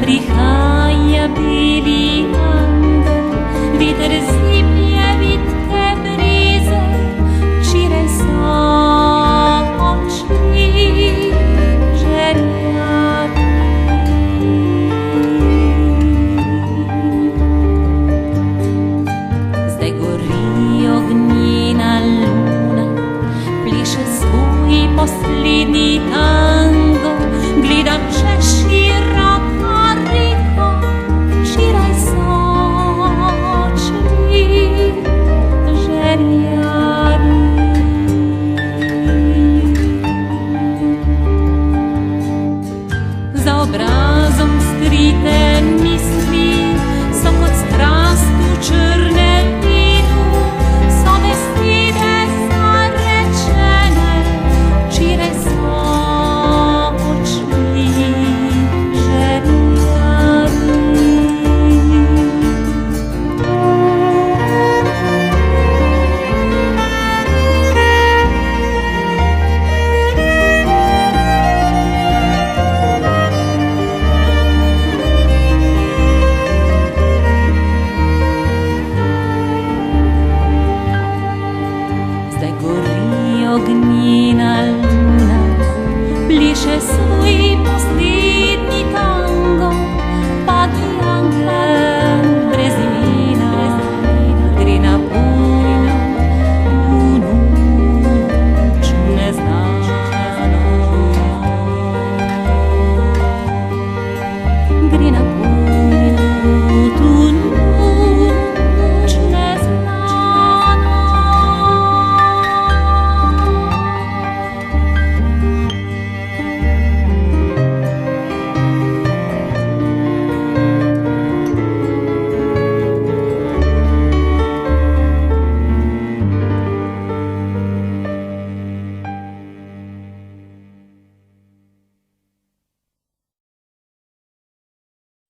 Prihaja beli angel, viter zimlje vitke brize, včeraj so odšli žerjati. Zdaj gori ognjena luna, pleše svoj poslednji tango, gledam čez široko reko, včeraj so odšli žerjati. Za obrazom skrite misli so kot strast v črni